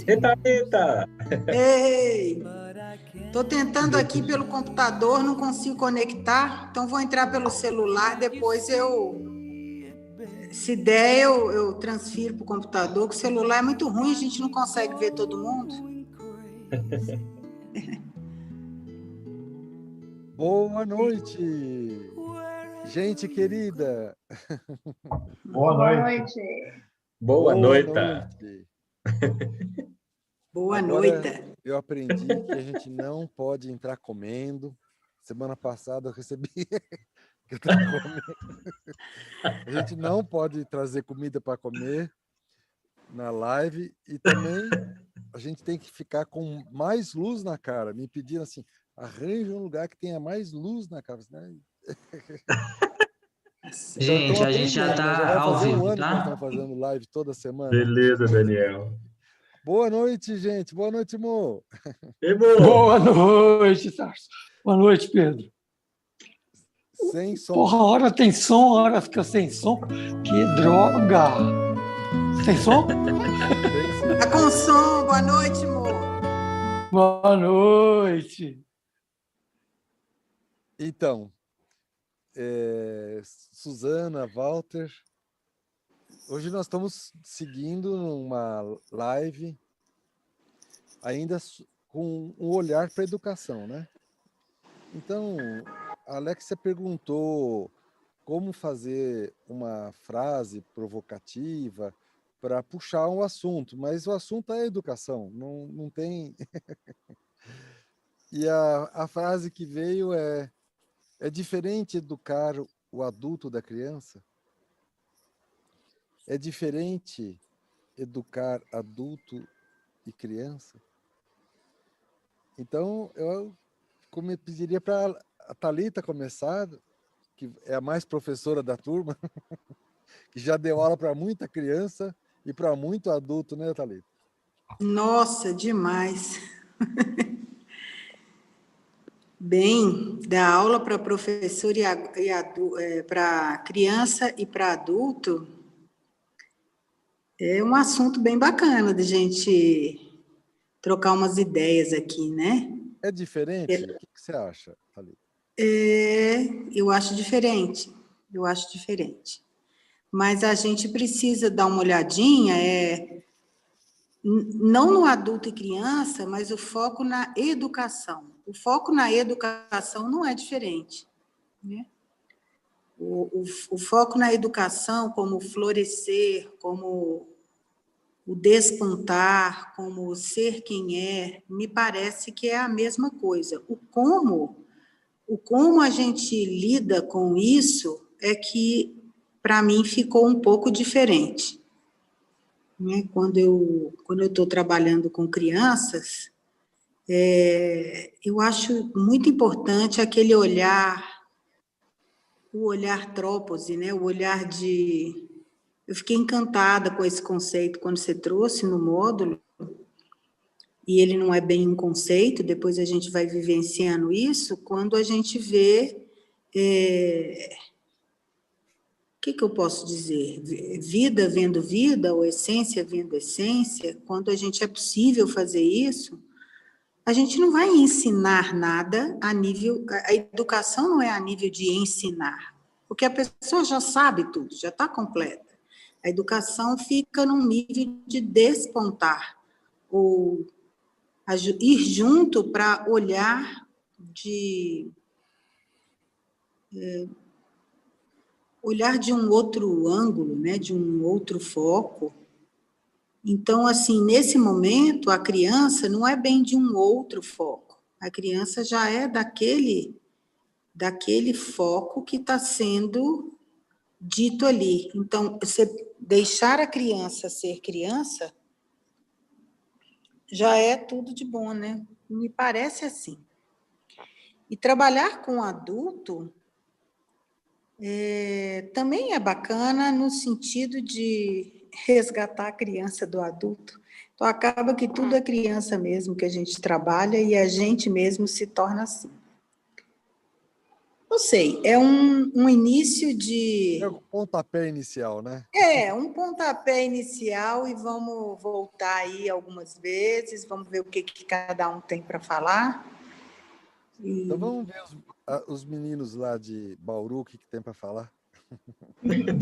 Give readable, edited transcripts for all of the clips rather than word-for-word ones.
Eita, eita! Ei! Estou tentando aqui pelo computador, não consigo conectar, então vou entrar pelo celular, depois se der, eu transfiro para o computador, que o celular é muito ruim, a gente não consegue ver todo mundo. Boa noite, gente querida. Boa noite. Boa noite. Boa Agora, noite. eu aprendi que a gente não pode entrar comendo. Semana passada eu recebi que eu estava comendo. A gente não pode trazer comida para comer na live e também a gente tem que ficar com mais luz na cara. Me pediram assim, arranje um lugar que tenha mais luz na cara. Né? Gente, a gente já está ao vivo, tá? Nós estamos fazendo live toda semana. Beleza, Daniel. Boa noite, gente. Boa noite, Mo. Ei, Mo. Boa noite, Tarso. Boa noite, Pedro. Sem som. Porra, a hora tem som, a hora fica sem som. Que droga! Tem som? Tá com som. Boa noite, Mo. Boa noite. Então, Suzana, Walter, hoje nós estamos seguindo uma live ainda com um olhar para a educação, né? Então, a Alexia perguntou como fazer uma frase provocativa para puxar um assunto, mas o assunto é educação, não tem... E a frase que veio é diferente educar o adulto da criança? É diferente educar adulto e criança? Então, eu pediria para a Thalita começar, que é a mais professora da turma, que já deu aula para muita criança e para muito adulto, né, Thalita? Nossa, demais. Bem, dar aula para professor e para criança e para adulto é um assunto bem bacana da gente trocar umas ideias aqui, né? É diferente? O que você acha, Thalita? Eu acho diferente. Mas a gente precisa dar uma olhadinha, não no adulto e criança, mas o foco na educação. O foco na educação não é diferente, né? O foco na educação, como florescer, como o despontar, como ser quem é, me parece que é a mesma coisa. O como a gente lida com isso é que, para mim, ficou um pouco diferente. Né? Quando eu estou trabalhando com crianças, eu acho muito importante aquele olhar, o olhar trópose, né? O olhar de... Eu fiquei encantada com esse conceito quando você trouxe no módulo, e ele não é bem um conceito, depois a gente vai vivenciando isso, quando a gente vê... O que eu posso dizer? Vida vendo vida, ou essência vendo essência, quando a gente é possível fazer isso, a gente não vai ensinar nada a nível... A educação não é a nível de ensinar, porque a pessoa já sabe tudo, já está completa. A educação fica num nível de despontar, ou ir junto para olhar de um outro ângulo, né, de um outro foco. Então, assim, nesse momento, a criança não é bem de um outro foco. A criança já é daquele foco que está sendo dito ali. Então, você deixar a criança ser criança já é tudo de bom, né? Me parece assim. E trabalhar com adulto também é bacana no sentido de resgatar a criança do adulto. Então, acaba que tudo é criança mesmo que a gente trabalha e a gente mesmo se torna assim. não sei, é um início de... É o pontapé inicial, né? É, um pontapé inicial e vamos voltar aí algumas vezes, vamos ver o que cada um tem para falar. Então vamos ver os meninos lá de Bauru, o que tem para falar.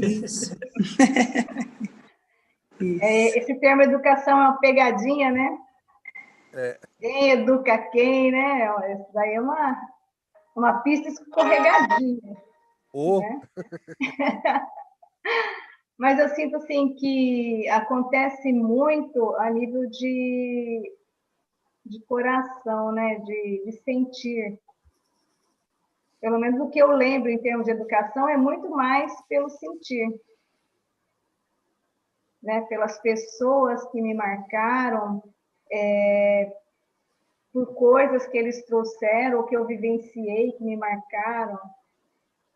Isso. Esse termo educação é uma pegadinha, né? É. Quem educa quem, né? Isso daí é uma pista escorregadinha. Oh. Né? Mas eu sinto assim que acontece muito a nível de coração, né? De sentir. Pelo menos o que eu lembro em termos de educação é muito mais pelo sentir. Né? Pelas pessoas que me marcaram, por coisas que eles trouxeram, ou que eu vivenciei, que me marcaram.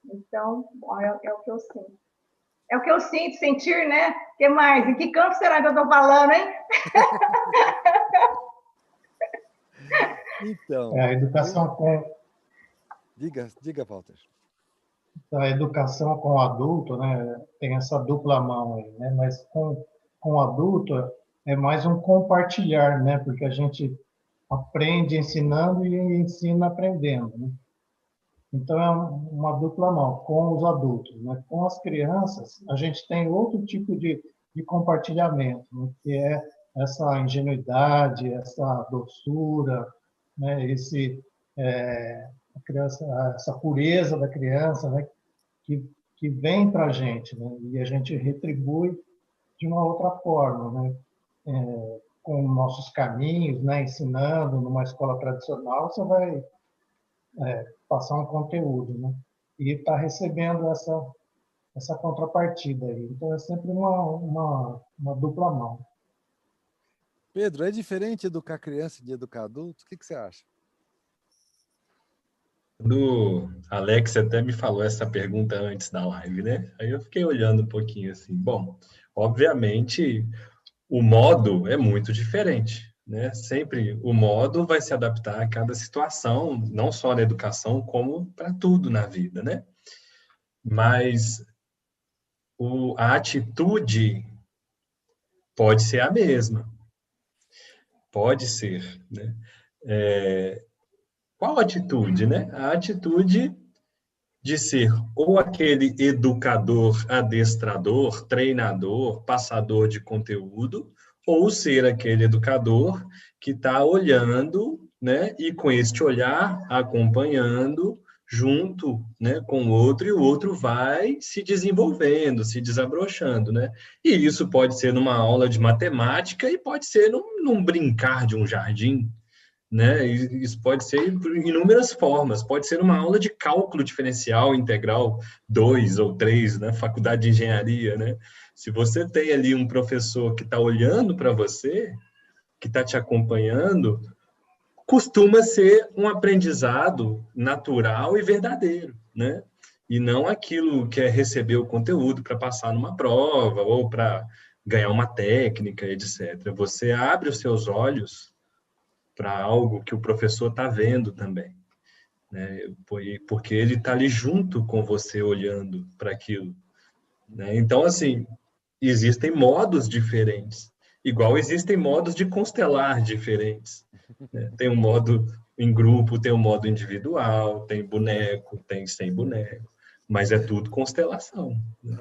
Então, bom, é o que eu sinto. É o que eu sinto, sentir, né? O que mais? Em que campo será que eu estou falando, hein? Então... A educação com... Diga, Walter. A educação com o adulto, né, tem essa dupla mão aí, né? Mas com o adulto é mais um compartilhar, né? Porque a gente aprende ensinando e ensina aprendendo, né? Então, é uma dupla mão com os adultos, né? Com as crianças, a gente tem outro tipo de compartilhamento, né? Que é essa ingenuidade, essa doçura, né? A criança, essa pureza da criança, né? Que vem para a gente, né? E a gente retribui de uma outra forma, né? Com nossos caminhos, né? Ensinando numa escola tradicional, você vai passar um conteúdo, né? E está recebendo essa contrapartida aí. Então, é sempre uma dupla mão. Pedro, é diferente educar criança de educar adulto? O que você acha? Do Alex até me falou essa pergunta antes da live, né? Aí eu fiquei olhando um pouquinho assim. Bom, obviamente, o modo é muito diferente, né? Sempre o modo vai se adaptar a cada situação, não só na educação, como para tudo na vida, né? Mas a atitude pode ser a mesma. Pode ser, né? Qual atitude, né? A atitude de ser ou aquele educador, adestrador, treinador, passador de conteúdo, ou ser aquele educador que está olhando, né? E com este olhar, acompanhando, junto, né, com o outro, e o outro vai se desenvolvendo, se desabrochando, né? E isso pode ser numa aula de matemática e pode ser num brincar de um jardim, né? Isso pode ser por inúmeras formas, pode ser uma aula de cálculo diferencial integral 2 ou 3, né? Faculdade de engenharia, né? Se você tem ali um professor que está olhando para você, que está te acompanhando, costuma ser um aprendizado natural e verdadeiro, né? E não aquilo que é receber o conteúdo para passar numa prova ou para ganhar uma técnica, etc. Você abre os seus olhos para algo que o professor está vendo também, né? Porque ele está ali junto com você, olhando para aquilo, né? Então, assim, existem modos diferentes, igual existem modos de constelar diferentes, né? Tem um modo em grupo, tem um modo individual, tem boneco, tem sem boneco, mas é tudo constelação, né?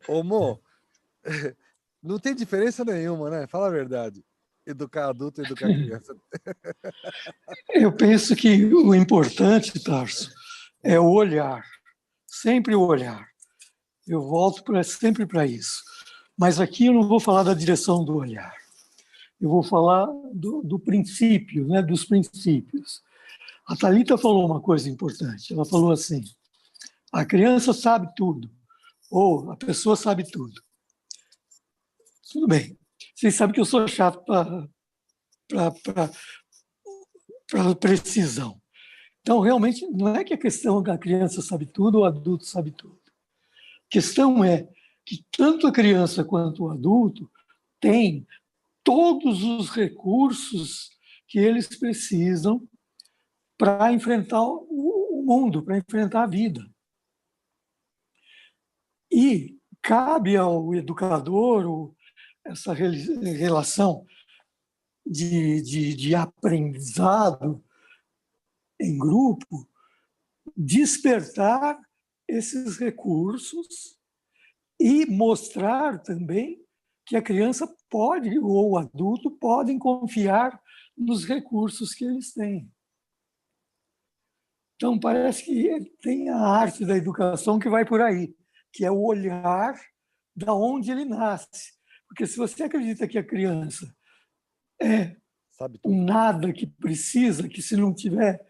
Ô, Mo, não tem diferença nenhuma, né? Fala a verdade. Educar adulto e educar criança. Eu penso que o importante, Tarso, é o olhar. Sempre o olhar. Eu volto sempre para isso. Mas aqui eu não vou falar da direção do olhar. Eu vou falar do princípio, né, dos princípios. A Thalita falou uma coisa importante. Ela falou assim, a criança sabe tudo, ou a pessoa sabe tudo. Tudo bem. Vocês sabem que eu sou chato para precisão. Então, realmente, não é que a questão da criança sabe tudo ou o adulto sabe tudo. A questão é que tanto a criança quanto o adulto têm todos os recursos que eles precisam para enfrentar o mundo, para enfrentar a vida. E cabe ao educador essa relação de aprendizado em grupo, despertar esses recursos e mostrar também que a criança pode, ou o adulto, podem confiar nos recursos que eles têm. Então, parece que tem a arte da educação que vai por aí, que é o olhar da onde ele nasce. Porque se você acredita que a criança é um nada que precisa, que se não tiver,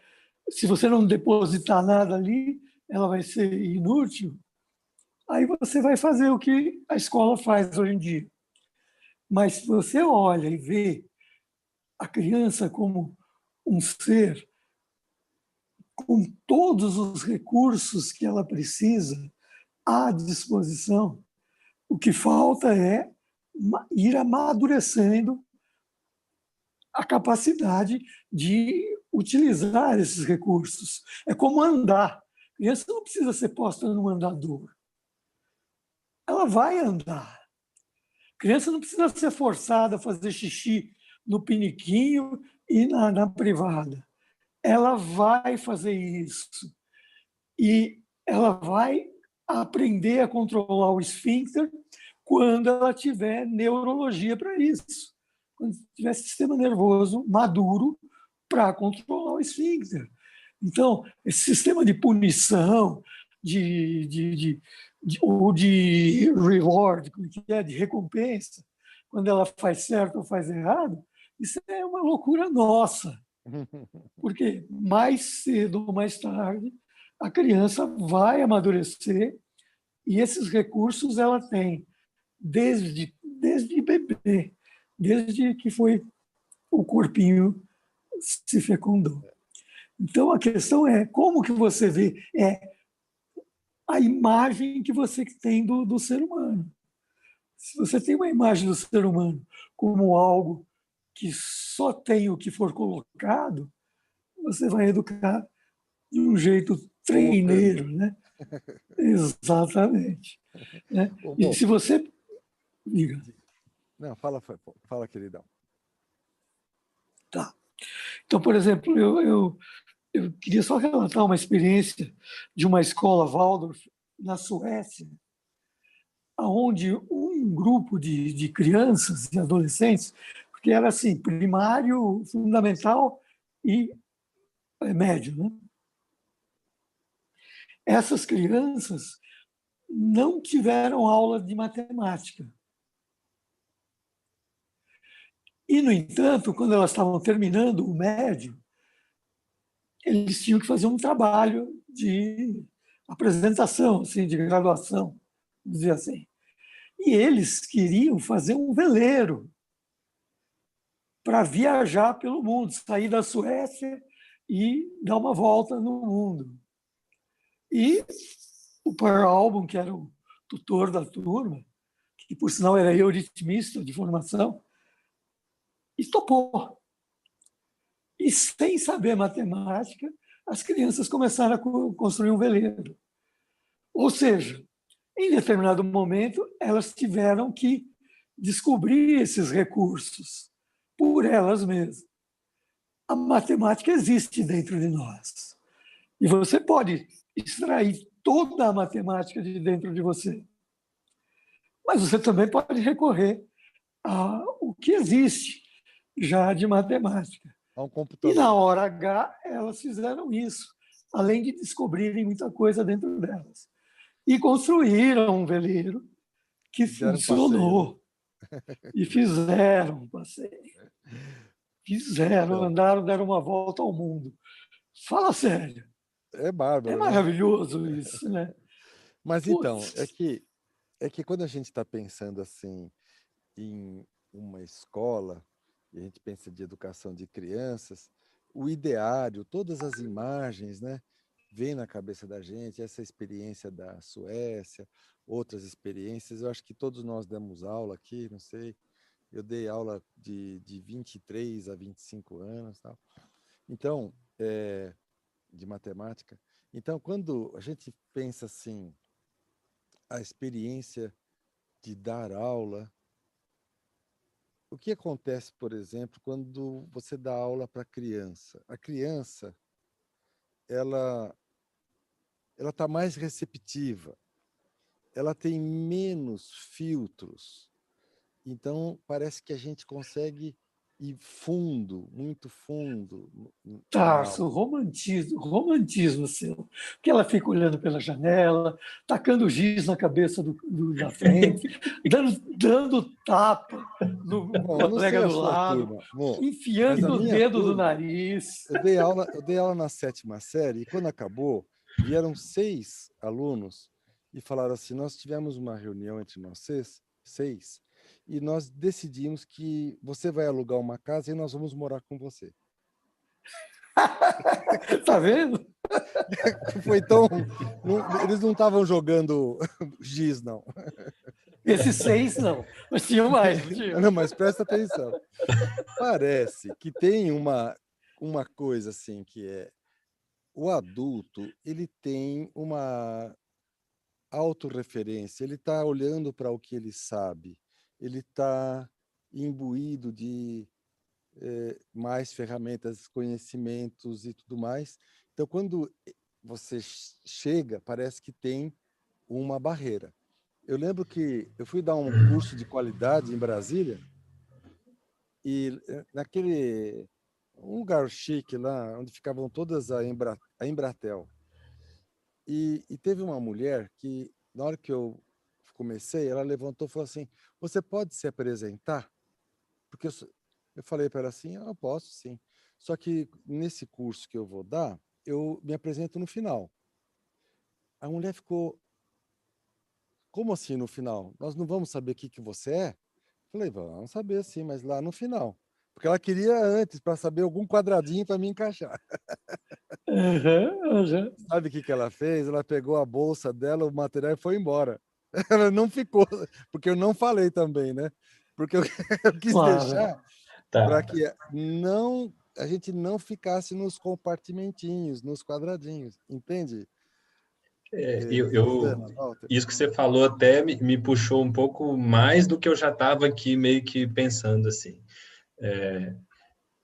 se você não depositar nada ali, ela vai ser inútil, aí você vai fazer o que a escola faz hoje em dia. Mas se você olha e vê a criança como um ser com todos os recursos que ela precisa à disposição, o que falta é ir amadurecendo a capacidade de utilizar esses recursos. É como andar. A criança não precisa ser posta num andador. Ela vai andar. A criança não precisa ser forçada a fazer xixi no piniquinho e na privada. Ela vai fazer isso. E ela vai aprender a controlar o esfíncter quando ela tiver neurologia para isso. Quando tiver sistema nervoso maduro para controlar o esfíncter. Então, esse sistema de punição, ou de reward, que é de recompensa, quando ela faz certo ou faz errado, isso é uma loucura nossa. Porque mais cedo ou mais tarde, a criança vai amadurecer e esses recursos ela tem desde bebê, desde que foi o corpinho se fecundou. Então, a questão é como que você vê a imagem que você tem do ser humano. Se você tem uma imagem do ser humano como algo que só tem o que for colocado, você vai educar de um jeito treineiro, né? Exatamente. Né? E se você... Diga. Não, fala, queridão. Tá. Então, por exemplo, eu queria só relatar uma experiência de uma escola Waldorf na Suécia, onde um grupo de crianças e adolescentes, porque era assim, primário, fundamental e médio, né? Essas crianças não tiveram aula de matemática. E, no entanto, quando elas estavam terminando o médio, eles tinham que fazer um trabalho de apresentação, assim, de graduação, vamos dizer assim. E eles queriam fazer um veleiro para viajar pelo mundo, sair da Suécia e dar uma volta no mundo. E o Per Album, que era o tutor da turma, que por sinal era euritmista de formação, e topou. E sem saber matemática, as crianças começaram a construir um veleiro. Ou seja, em determinado momento, elas tiveram que descobrir esses recursos por elas mesmas. A matemática existe dentro de nós. E você pode extrair toda a matemática de dentro de você. Mas você também pode recorrer ao que existe já de matemática. Um computador. E na hora H, elas fizeram isso, além de descobrirem muita coisa dentro delas. E construíram um veleiro que funcionou. E fizeram um passeio. Fizeram, andaram, deram uma volta ao mundo. Fala sério. É bárbaro. É maravilhoso isso, né? Mas então, é que quando a gente está pensando assim em uma escola, e a gente pensa de educação de crianças, o ideário, todas as imagens, né, vem na cabeça da gente, essa experiência da Suécia, outras experiências, eu acho que todos nós demos aula aqui, não sei, eu dei aula de 23 a 25 anos, tal. Então, de matemática. Então, quando a gente pensa assim, a experiência de dar aula, o que acontece, por exemplo, quando você dá aula para criança? A criança, ela está mais receptiva, ela tem menos filtros. Então, parece que a gente consegue ir fundo, muito fundo na Tarso, aula. romantismo seu. Porque ela fica olhando pela janela, tacando giz na cabeça da frente, dando tapa no Bom, eu não sei colega a do sua lado, turma, amor, mas enfiando a o minha dedo do turma, nariz. eu dei aula na 7ª série, e quando acabou, vieram 6 alunos e falaram assim, nós tivemos uma reunião entre nós 6, e nós decidimos que você vai alugar uma casa e nós vamos morar com você. Tá vendo? Foi tão... eles não estavam jogando giz, não. Esses 6 não, mas tinham mais, não tinha? Não, mas presta atenção. Parece que tem uma coisa assim, que é o adulto, ele tem uma autorreferência, ele está olhando para o que ele sabe, ele está imbuído de mais ferramentas, conhecimentos e tudo mais. Então, quando você chega, parece que tem uma barreira. Eu lembro que eu fui dar um curso de qualidade em Brasília e naquele um lugar chique lá, onde ficavam todas a Embratel. E teve uma mulher que, na hora que eu comecei, ela levantou e falou assim, você pode se apresentar? Porque eu falei para ela assim, eu posso sim. Só que nesse curso que eu vou dar, eu me apresento no final. A mulher ficou, como assim no final? Nós não vamos saber o que você é? Falei, vamos saber sim, mas lá no final. Porque ela queria antes, para saber algum quadradinho para me encaixar. Sabe o que ela fez? Ela pegou a bolsa dela, o material e foi embora. Ela não ficou, porque eu não falei também, né? Porque eu quis Claro. deixar Tá. para que a gente não ficasse nos compartimentinhos, nos quadradinhos, entende? Santana, Walter? Isso que você falou até me puxou um pouco mais do que eu já estava aqui meio que pensando assim.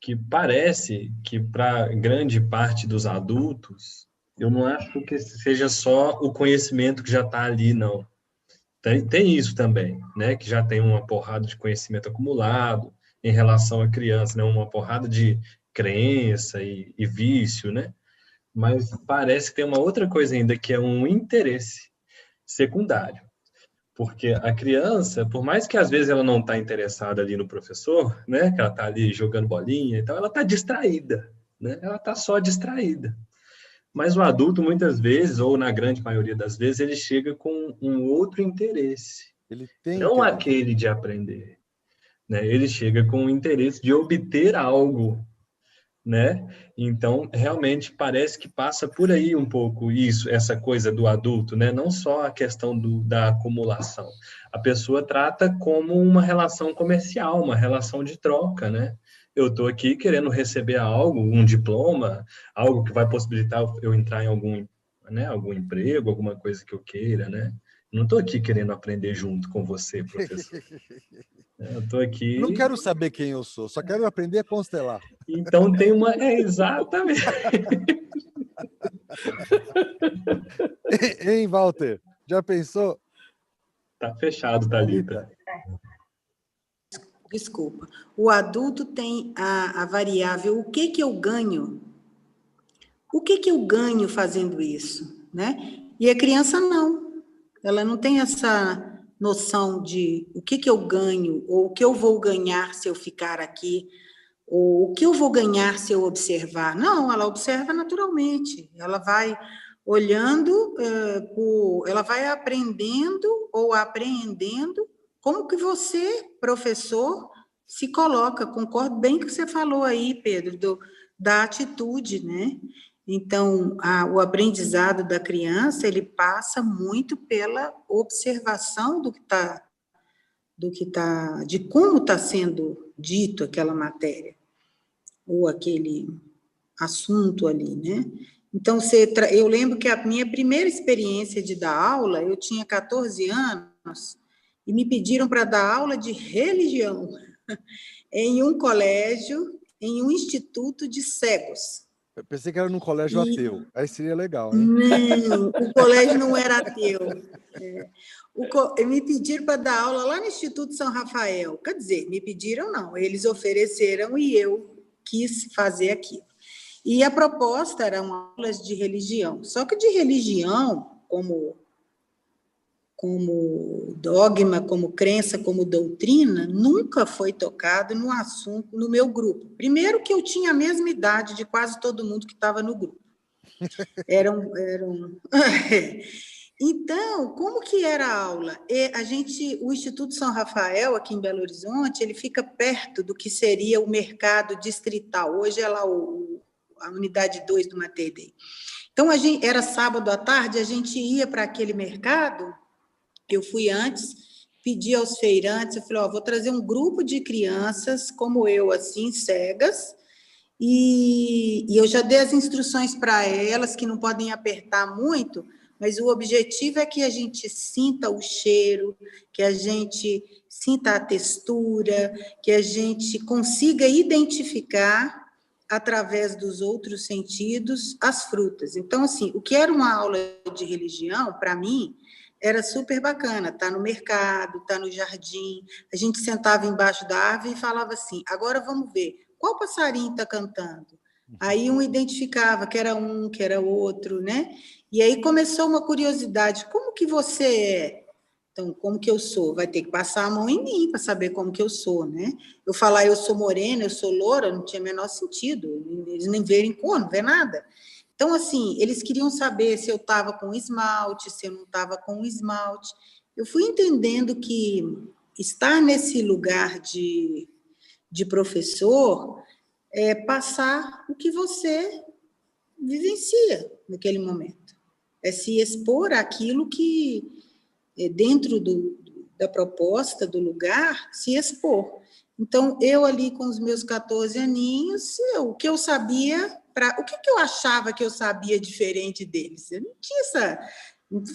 Que parece que para grande parte dos adultos, eu não acho que seja só o conhecimento que já está ali, não. Tem isso também, né? Que já tem uma porrada de conhecimento acumulado em relação à criança, né? Uma porrada de crença e vício, né? Mas parece que tem uma outra coisa ainda, que é um interesse secundário. Porque a criança, por mais que às vezes ela não está interessada ali no professor, né? Que ela está ali jogando bolinha e tal, ela está distraída, né? Ela está só distraída. Mas o adulto, muitas vezes, ou na grande maioria das vezes, ele chega com um outro interesse. Ele tem Não interesse. aquele de aprender, né? Ele chega com o interesse de obter algo, né? Então, realmente parece que passa por aí um pouco isso, essa coisa do adulto, né? Não só a questão da acumulação. A pessoa trata como uma relação comercial, uma relação de troca, né? Eu estou aqui querendo receber algo, um diploma, algo que vai possibilitar eu entrar em algum emprego, alguma coisa que eu queira, né? Não estou aqui querendo aprender junto com você, professor. Eu estou aqui... Eu não quero saber quem eu sou, só quero aprender a constelar. Então tem uma... exatamente. Hein, Walter? Já pensou? Tá fechado, Thalita. Desculpa. O adulto tem a variável o que eu ganho? O que eu ganho fazendo isso? Né? E a criança não. Ela não tem essa noção de o que eu ganho, ou o que eu vou ganhar se eu ficar aqui, ou o que eu vou ganhar se eu observar. Não, ela observa naturalmente. Ela vai olhando, ela vai aprendendo ou apreendendo como que você, professor, se coloca. Concordo bem com o que você falou aí, Pedro, da atitude, né? Então, o aprendizado da criança, ele passa muito pela observação de como está sendo dito aquela matéria, ou aquele assunto ali, né? Então, eu lembro que a minha primeira experiência de dar aula, eu tinha 14 anos, e me pediram para dar aula de religião em um colégio, em um instituto de cegos. Eu pensei que era num colégio ateu. Aí seria legal, hein? Não, o colégio não era ateu. Me pediram para dar aula lá no Instituto São Rafael. Quer dizer, me pediram não, eles ofereceram e eu quis fazer aquilo. E a proposta eram aulas de religião. Só que de religião, como dogma, como crença, como doutrina, nunca foi tocado no assunto no meu grupo. Primeiro que eu tinha a mesma idade de quase todo mundo que estava no grupo. Então, como que era a aula? O Instituto São Rafael, aqui em Belo Horizonte, ele fica perto do que seria o mercado distrital. Hoje é lá a unidade 2 do Mater Dei. Então, era sábado à tarde, a gente ia para aquele mercado. Eu fui antes, pedi aos feirantes, eu falei, vou trazer um grupo de crianças como eu, assim, cegas, e eu já dei as instruções para elas, que não podem apertar muito, mas o objetivo é que a gente sinta o cheiro, que a gente sinta a textura, que a gente consiga identificar, através dos outros sentidos, as frutas. Então, assim, o que era uma aula de religião, para mim, era super bacana, tá no mercado, tá no jardim, a gente sentava embaixo da árvore e falava assim, agora vamos ver, qual passarinho está cantando? Aí um identificava que era um, que era outro, né? E aí começou uma curiosidade, como que você é? Então, como que eu sou? Vai ter que passar a mão em mim para saber como que eu sou, né? Eu falar eu sou morena, eu sou loura, não tinha o menor sentido, eles nem verem cor, não vê nada. Então, assim, eles queriam saber se eu estava com esmalte, se eu não estava com esmalte. Eu fui entendendo que estar nesse lugar de professor é passar o que você vivencia naquele momento. É se expor àquilo que, dentro da proposta, do lugar, se expor. Então, eu ali com os meus 14 aninhos, o que eu sabia, o que eu achava que eu sabia diferente deles? Eu não tinha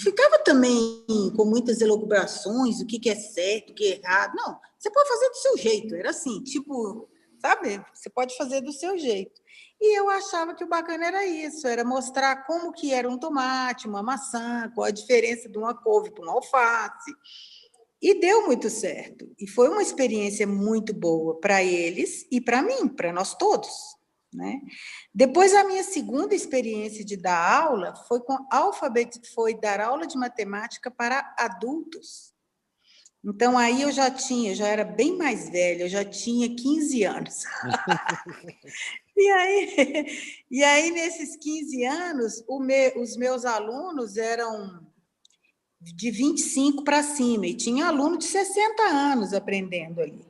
ficava também com muitas elucubrações, o que é certo, o que é errado. Não, você pode fazer do seu jeito, era assim, tipo, sabe? Você pode fazer do seu jeito. E eu achava que o bacana era isso, era mostrar como que era um tomate, uma maçã, qual a diferença de uma couve para um alface. E deu muito certo. E foi uma experiência muito boa para eles e para mim, para nós todos, né? Depois, a minha segunda experiência de dar aula foi dar aula de matemática para adultos. Então, aí eu já era bem mais velha, eu já tinha 15 anos. E aí, nesses 15 anos, os meus alunos eram de 25 para cima, e tinha aluno de 60 anos aprendendo ali.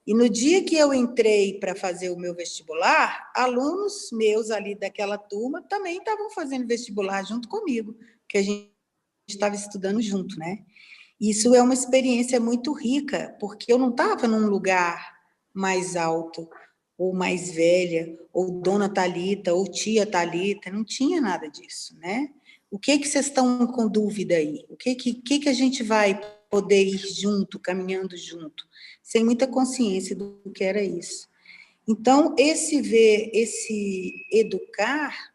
E no dia que eu entrei para fazer o meu vestibular, alunos meus ali daquela turma também estavam fazendo vestibular junto comigo, que a gente estava estudando junto, né? Isso é uma experiência muito rica, porque eu não estava num lugar mais alto, ou mais velha, ou dona Thalita, ou tia Thalita, não tinha nada disso, né? O que vocês estão com dúvida aí? O que a gente vai poder ir junto, caminhando junto? Sem muita consciência do que era isso. Então, esse educar,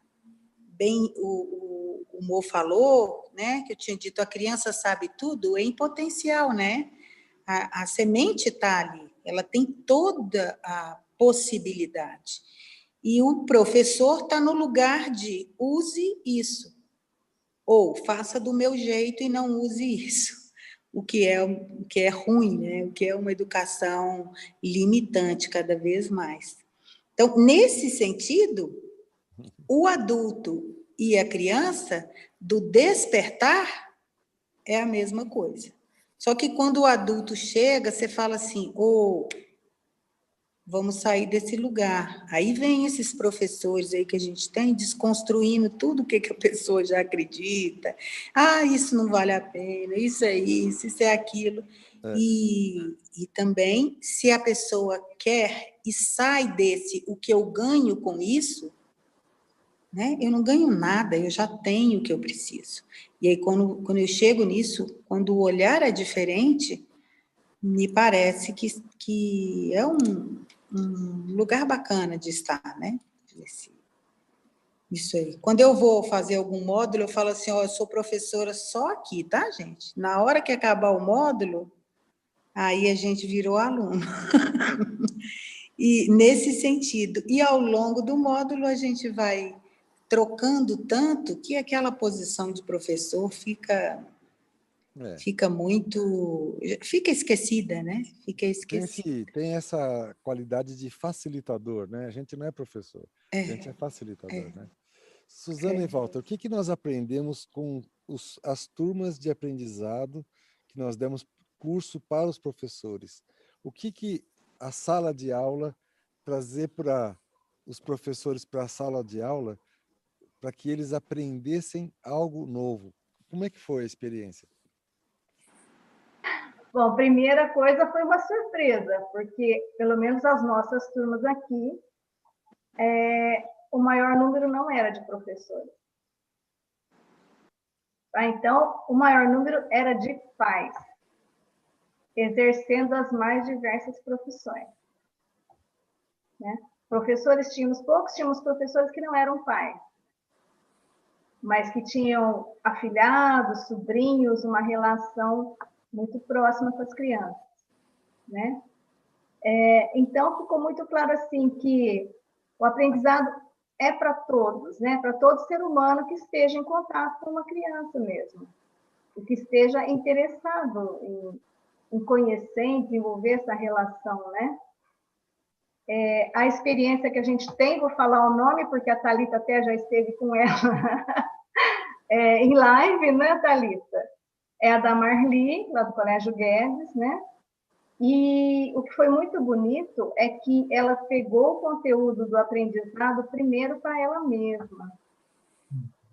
bem o Mo falou, né, que eu tinha dito, a criança sabe tudo, é em potencial, né? A semente está ali, ela tem toda a possibilidade. E o professor está no lugar de use isso, ou faça do meu jeito e não use isso, o que é ruim, né? O que é uma educação limitante cada vez mais. Então, nesse sentido, o adulto e a criança, do despertar, é a mesma coisa. Só que quando o adulto chega, você fala assim, vamos sair desse lugar. Aí vem esses professores aí que a gente tem, desconstruindo tudo o que a pessoa já acredita. Isso não vale a pena, isso é aquilo. E também, se a pessoa quer e sai desse, o que eu ganho com isso, né? Eu não ganho nada, eu já tenho o que eu preciso. E aí, quando eu chego nisso, quando o olhar é diferente, me parece que é um lugar bacana de estar, né? Isso aí. Quando eu vou fazer algum módulo, eu falo assim, ó, eu sou professora só aqui, tá, gente? Na hora que acabar o módulo, aí a gente virou aluno. E nesse sentido. E ao longo do módulo, a gente vai trocando tanto que aquela posição de professor fica muito... Fica esquecida, né? Fica esquecida. Tem essa qualidade de facilitador, né? A gente não é professor, a gente é facilitador, né? Suzana e Walter, o que nós aprendemos com as turmas de aprendizado que nós demos curso para os professores? O que a sala de aula trazer para os professores para a sala de aula para que eles aprendessem algo novo? Como é que foi a experiência? Bom, a primeira coisa foi uma surpresa, porque, pelo menos as nossas turmas aqui, o maior número não era de professores. Tá? Então, o maior número era de pais, exercendo as mais diversas profissões. Né? Professores tínhamos poucos, tínhamos professores que não eram pais, mas que tinham afilhados, sobrinhos, uma relação muito próxima com as crianças, né? Então, ficou muito claro assim que o aprendizado é para todos, né? Para todo ser humano que esteja em contato com uma criança mesmo, e que esteja interessado em conhecer, em desenvolver essa relação, né? A experiência que a gente tem, vou falar o nome, porque a Thalita até já esteve com ela em live, né, Thalita? É a da Marli, lá do Colégio Guedes, né? E o que foi muito bonito é que ela pegou o conteúdo do aprendizado primeiro para ela mesma,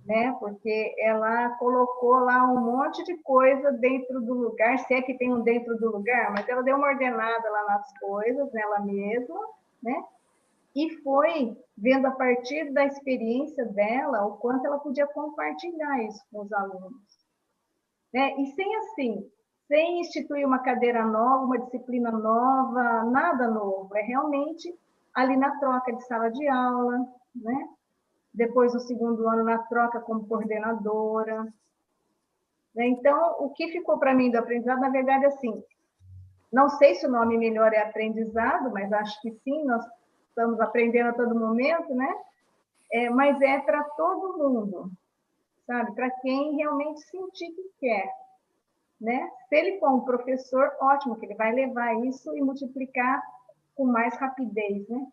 né? Porque ela colocou lá um monte de coisa dentro do lugar, se é que tem um dentro do lugar, mas ela deu uma ordenada lá nas coisas, nela mesma, né? E foi vendo a partir da experiência dela o quanto ela podia compartilhar isso com os alunos. Né? E sem instituir uma cadeira nova, uma disciplina nova, nada novo. É realmente ali na troca de sala de aula, né? Depois, no segundo ano, na troca como coordenadora. Então, o que ficou para mim do aprendizado, na verdade, assim, não sei se o nome melhor é aprendizado, mas acho que sim, nós estamos aprendendo a todo momento, né? Mas é para todo mundo, sabe? Para quem realmente sentir que quer, né? Se ele for um professor, ótimo, que ele vai levar isso e multiplicar com mais rapidez, né?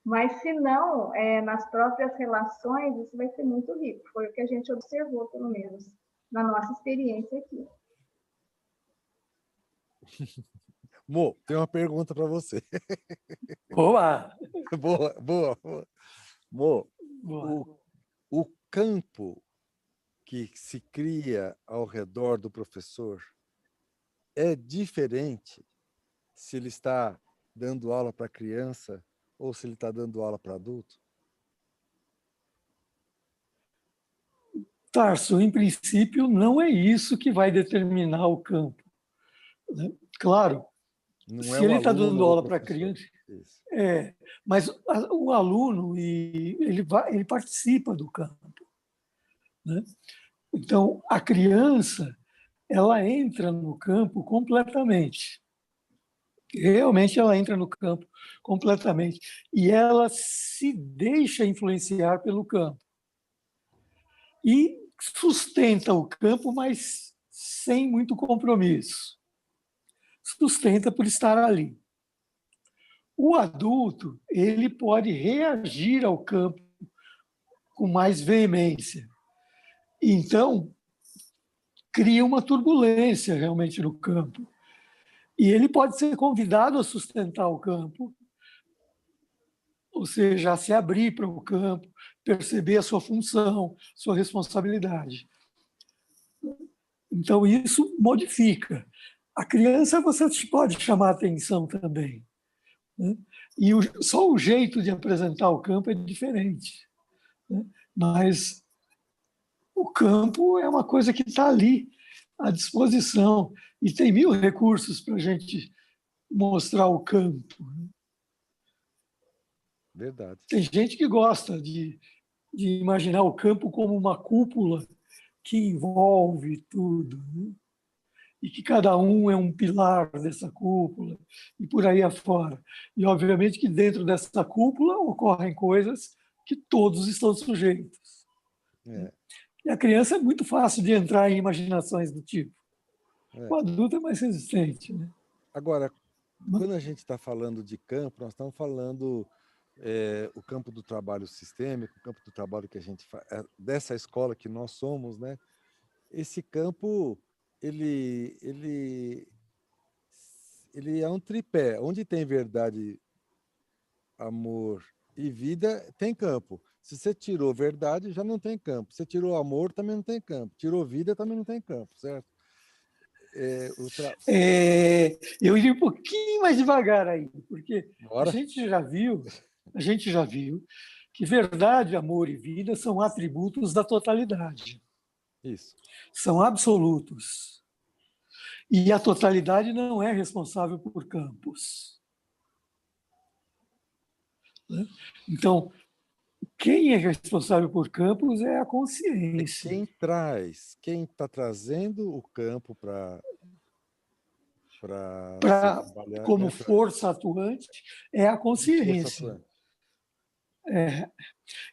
Mas, se não, nas próprias relações, isso vai ser muito rico. Foi o que a gente observou, pelo menos, na nossa experiência aqui. Mo, tem uma pergunta para você. Boa! Boa. Mo, Boa. o campo que se cria ao redor do professor é diferente se ele está dando aula para criança ou se ele está dando aula para adulto? Tarso, em princípio, não é isso que vai determinar o campo. Né? Claro, se ele está dando aula para criança, mas o aluno ele participa do campo. Né? Então, a criança ela entra no campo completamente. Realmente ela entra no campo completamente. E ela se deixa influenciar pelo campo. E sustenta o campo, mas sem muito compromisso. Sustenta por estar ali. O adulto, ele pode reagir ao campo com mais veemência. Então, cria uma turbulência realmente no campo. E ele pode ser convidado a sustentar o campo, ou seja, a se abrir para o campo, perceber a sua função, sua responsabilidade. Então, isso modifica. A criança você pode chamar a atenção também. Né? E só o jeito de apresentar o campo é diferente, né? Mas o campo é uma coisa que está ali, à disposição, e tem 1000 recursos para a gente mostrar o campo. Verdade. Tem gente que gosta de imaginar o campo como uma cúpula que envolve tudo, né? E que cada um é um pilar dessa cúpula, e por aí afora. E, obviamente, que dentro dessa cúpula ocorrem coisas que todos estão sujeitos. É. E a criança é muito fácil de entrar em imaginações do tipo. É. O adulto é mais resistente, né? Agora, quando a gente está falando de campo, nós estamos falando o campo do trabalho sistêmico, o campo do trabalho que a gente faz, dessa escola que nós somos, né? Esse campo, ele é um tripé. Onde tem verdade, amor e vida, tem campo. Se você tirou verdade, já não tem campo. Se você tirou amor, também não tem campo. Tirou vida, também não tem campo, certo? Eu iria um pouquinho mais devagar aí, porque Bora. a gente já viu que verdade, amor e vida são atributos da totalidade. Isso. São absolutos. E a totalidade não é responsável por campos. Então, quem é responsável por campos é a consciência. Quem está trazendo o campo para como força atuante é a consciência.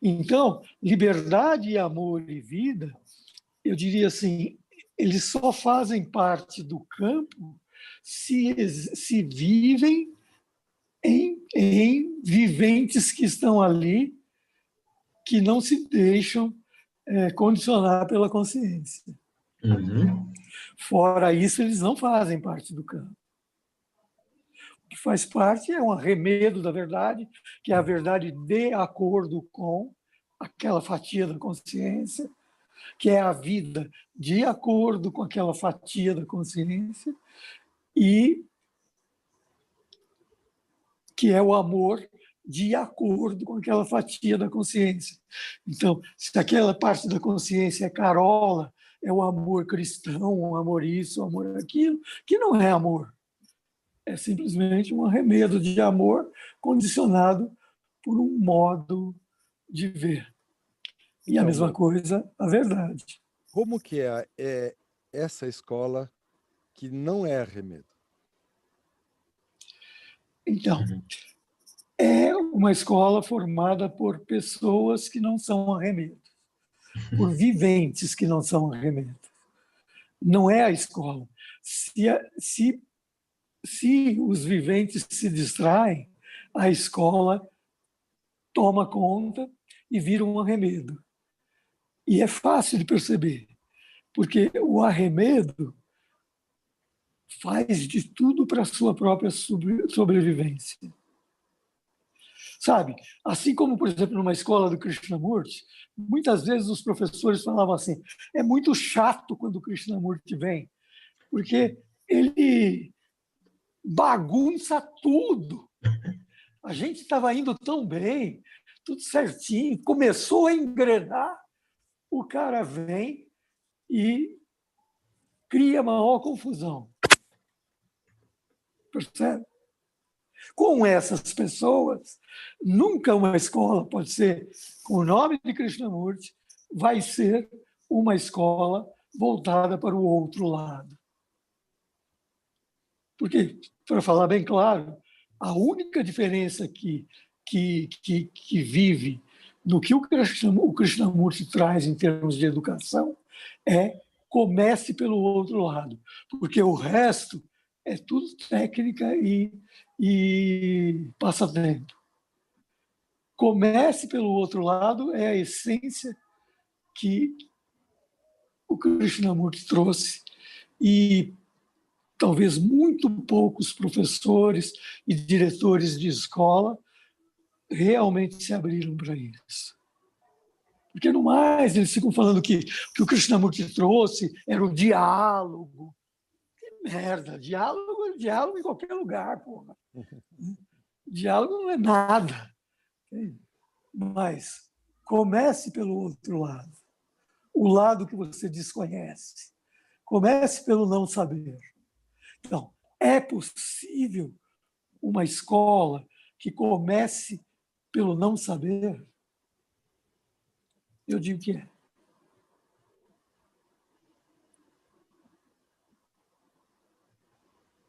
Então, liberdade, amor e vida, eu diria assim, eles só fazem parte do campo se vivem em viventes que estão ali, que não se deixam condicionar pela consciência. Uhum. Fora isso, eles não fazem parte do campo. O que faz parte é um arremedo da verdade, que é a verdade de acordo com aquela fatia da consciência, que é a vida de acordo com aquela fatia da consciência, e que é o amor de acordo com aquela fatia da consciência. Então, se aquela parte da consciência é carola, é o amor cristão, o amor isso, o amor aquilo, que não é amor. É simplesmente um arremedo de amor condicionado por um modo de ver. E a mesma coisa, a verdade. Como que é essa escola que não é arremedo? Então, é uma escola formada por pessoas que não são arremedos, por viventes que não são arremedos. Não é a escola. Se os viventes se distraem, a escola toma conta e vira um arremedo. E é fácil de perceber, porque o arremedo faz de tudo para a sua própria sobrevivência. Sabe? Assim como, por exemplo, numa escola do Krishnamurti, muitas vezes os professores falavam assim: é muito chato quando o Krishnamurti vem, porque ele bagunça tudo. A gente estava indo tão bem, tudo certinho, começou a engrenar, o cara vem e cria maior confusão. Percebe? Com essas pessoas, nunca uma escola pode ser, com o nome de Krishnamurti, vai ser uma escola voltada para o outro lado. Porque, para falar bem claro, a única diferença que vive no que o Krishnamurti traz em termos de educação é comece pelo outro lado, porque o resto é tudo técnica e passatempo. Comece pelo outro lado é a essência que o Krishnamurti trouxe, e talvez muito poucos professores e diretores de escola realmente se abriram para isso. Porque, no mais, eles ficam falando que o Krishnamurti trouxe era o diálogo. Que merda! Diálogo é diálogo em qualquer lugar, porra. Diálogo não é nada. Mas comece pelo outro lado. O lado que você desconhece. Comece pelo não saber. Então, é possível uma escola que comece pelo não saber? Eu digo que é.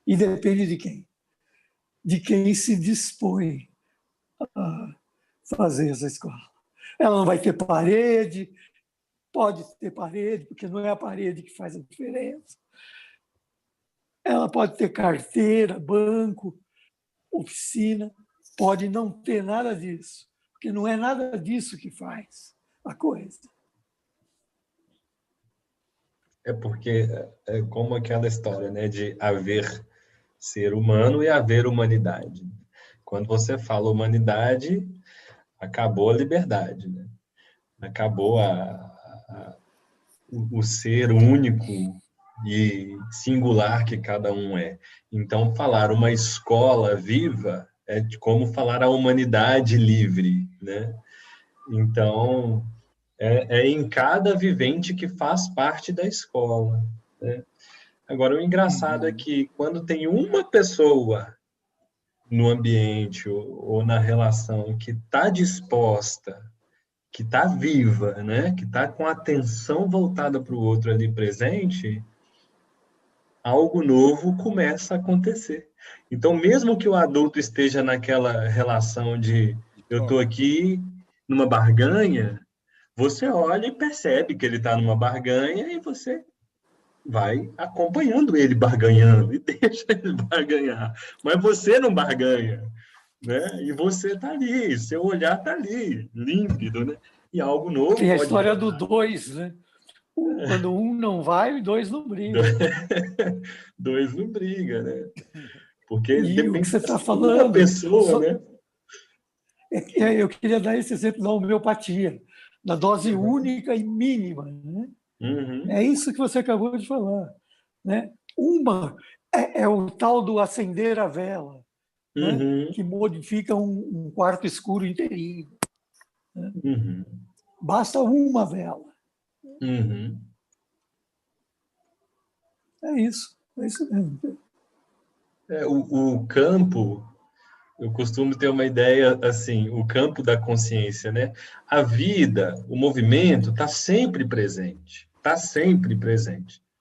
E depende de quem? De quem se dispõe a fazer essa escola. Ela não vai ter parede, pode ter parede, porque não é a parede que faz a diferença. Ela pode ter carteira, banco, oficina, pode não ter nada disso, porque não é nada disso que faz a coisa. É porque é como aquela história, né, de haver ser humano e haver humanidade. Quando você fala humanidade, acabou a liberdade, né? Acabou o ser único e singular que cada um é. Então, falar uma escola viva é como falar a humanidade livre, né? Então, é em cada vivente que faz parte da escola, né? Agora, o engraçado é que quando tem uma pessoa no ambiente ou na relação que está disposta, que está viva, né? Que está com a atenção voltada para o outro ali presente, algo novo começa a acontecer. Então, mesmo que o adulto esteja naquela relação de eu estou aqui numa barganha, você olha e percebe que ele está numa barganha e você vai acompanhando ele barganhando e deixa ele barganhar. Mas você não barganha, né? E você está ali, seu olhar está ali, límpido, né? E algo novo Tem a pode história brotar. do dois, né? Quando um não vai, dois não brigam. Dois não briga, né? Porque E o que depende você está de uma falando, pessoa, né? eu queria dar esse exemplo da homeopatia, da dose única e mínima. Né? Uhum. É isso que você acabou de falar. Né? Uma é o tal do acender a vela, né? Uhum. Que modifica um quarto escuro inteirinho. Né? Uhum. Basta uma vela. Uhum. É isso mesmo. O campo, eu costumo ter uma ideia assim, o campo da consciência, né? A vida, o movimento está sempre presente,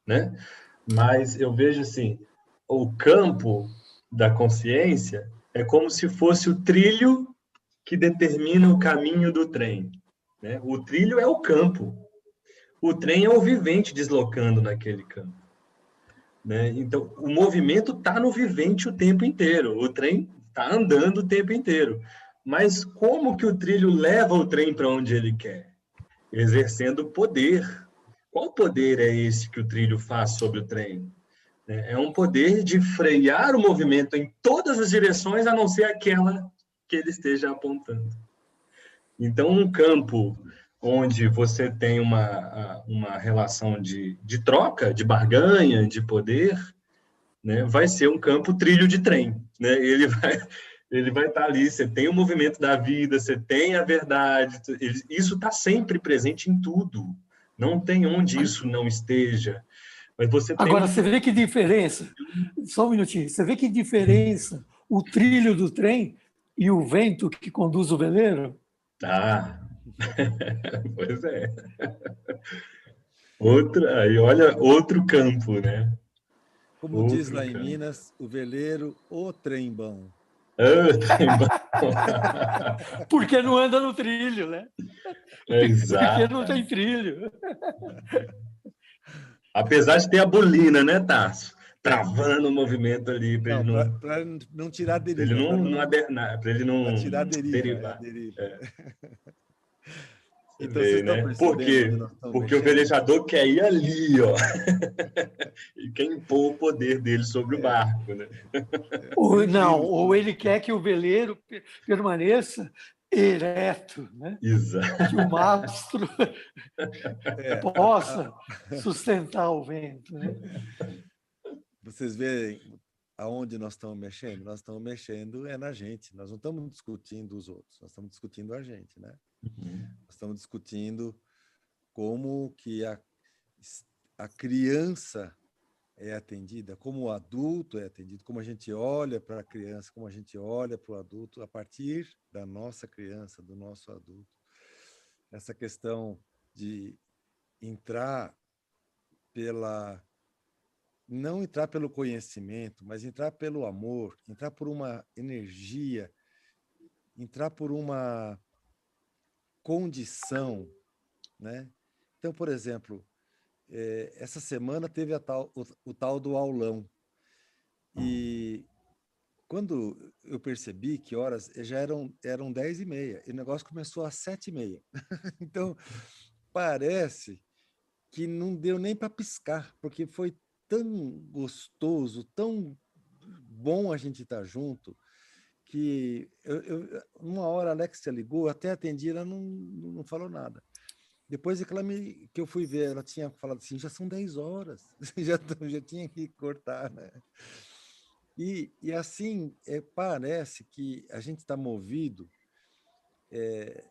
né? Mas eu vejo assim, o campo da consciência é como se fosse o trilho que determina o caminho do trem, né? O trilho é o campo, o trem é o vivente deslocando naquele campo, né? Então, o movimento está no vivente o tempo inteiro, o trem está andando o tempo inteiro. Mas como que o trilho leva o trem para onde ele quer? Exercendo poder. Qual poder é esse que o trilho faz sobre o trem? É um poder de frear o movimento em todas as direções, a não ser aquela que ele esteja apontando. Então, um campo onde você tem uma relação de troca, de barganha, de poder, né, vai ser um campo trilho de trem. Né? Ele vai estar ali, você tem o movimento da vida, você tem a verdade, isso está sempre presente em tudo. Não tem onde isso não esteja. Mas você tem Agora, você vê que diferença, só um minutinho, você vê que diferença o trilho do trem e o vento que conduz o veleiro? Ah, pois é. Aí olha, outro campo, né? Como diz lá em Minas, o veleiro, o trem-bão. Porque não anda no trilho, né? Exato. Porque não tem trilho. Apesar de ter a bolina, né, Tarso? Travando o movimento ali para ele não... Para não tirar a deriva. Para ele não tirar a deriva. derivar. Então, vocês estão percebendo? Por quê? Porque o velejador quer ir ali, ó. E quer impor o poder dele sobre o barco, né? Ou ele quer que o veleiro permaneça ereto, né? Exato. Que o mastro possa sustentar o vento. Né? Vocês veem aonde nós estamos mexendo? Nós estamos mexendo na gente. Nós não estamos discutindo os outros, nós estamos discutindo a gente, né? Nós estamos discutindo como que a criança é atendida, como o adulto é atendido, como a gente olha para a criança, como a gente olha para o adulto a partir da nossa criança, do nosso adulto. Essa questão de não entrar pelo conhecimento, mas entrar pelo amor, entrar por uma energia, entrar por uma condição, né? Então, por exemplo, essa semana teve o tal do aulão. E quando eu percebi que horas, já eram 10h30, e o negócio começou às 7h30. Então, parece que não deu nem para piscar, porque foi tão gostoso, tão bom a gente estar junto, que uma hora a Alexia ligou, eu até atendi, ela não falou nada. Depois que eu fui ver, ela tinha falado assim, já são 10 horas, já tinha que cortar, né? E assim, parece que a gente está movido, é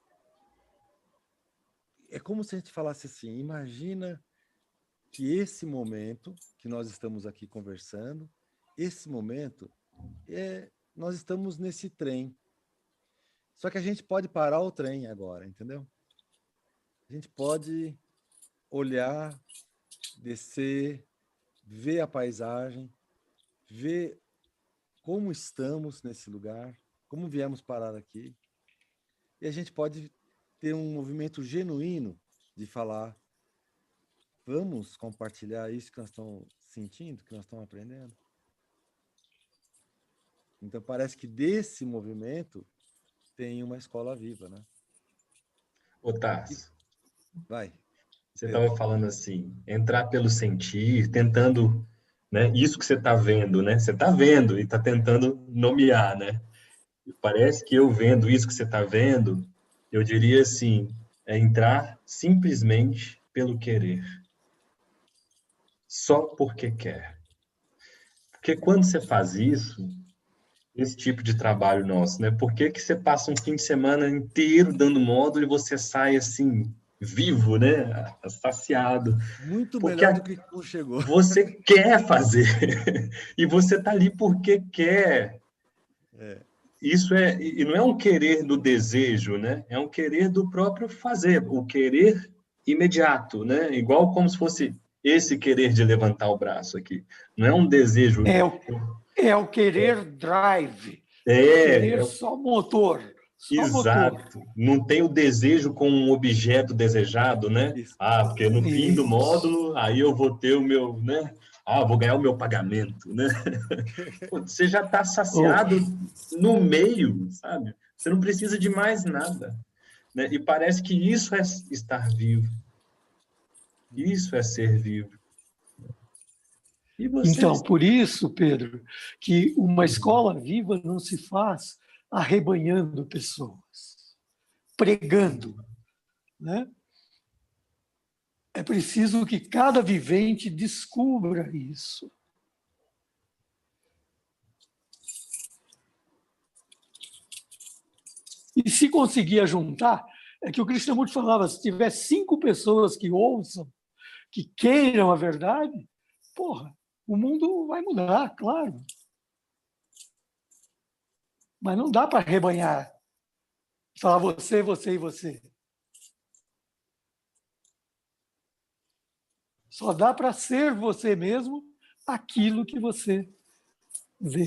como se a gente falasse assim, imagina que esse momento que nós estamos aqui conversando, esse momento, nós estamos nesse trem. Só que a gente pode parar o trem agora, entendeu? A gente pode olhar, descer, ver a paisagem, ver como estamos nesse lugar, como viemos parar aqui. E a gente pode ter um movimento genuíno de falar, vamos compartilhar isso que nós estamos sentindo, que nós estamos aprendendo. Então, parece que desse movimento tem uma escola viva, né? Ô, Tarso, vai. Você estava falando assim, entrar pelo sentir, tentando, né? Isso que você está vendo, né? Você está vendo e está tentando nomear, né? Parece que eu vendo isso que você está vendo, eu diria assim, entrar simplesmente pelo querer. Só porque quer. Porque quando você faz isso, esse tipo de trabalho nosso, né? Por que você passa um fim de semana inteiro dando módulo e você sai assim, vivo, né? Saciado. Muito Porque melhor do que quando chegou. Você quer fazer. E você está ali porque quer. Isso e não é um querer do desejo, né? É um querer do próprio fazer, o querer imediato, né? Igual como se fosse esse querer de levantar o braço aqui. Não é um desejo. É o querer drive. Querer só motor. Só exato. motor. Não tem o desejo com um objeto desejado, né? Isso. Porque no fim do módulo, aí eu vou ter o meu, né? Vou ganhar o meu pagamento, né? Você já está saciado no meio, sabe? Você não precisa de mais nada, né? E parece que isso é estar vivo. Isso é ser vivo. E você... Então, por isso, Pedro, que uma escola viva não se faz arrebanhando pessoas, pregando, né? É preciso que cada vivente descubra isso. E se conseguir juntar, é que o Krishnamurti falava, se tiver 5 pessoas que ouçam, que queiram a verdade, o mundo vai mudar, claro. Mas não dá para arrebanhar, falar você, você e você. Só dá para ser você mesmo aquilo que você vê.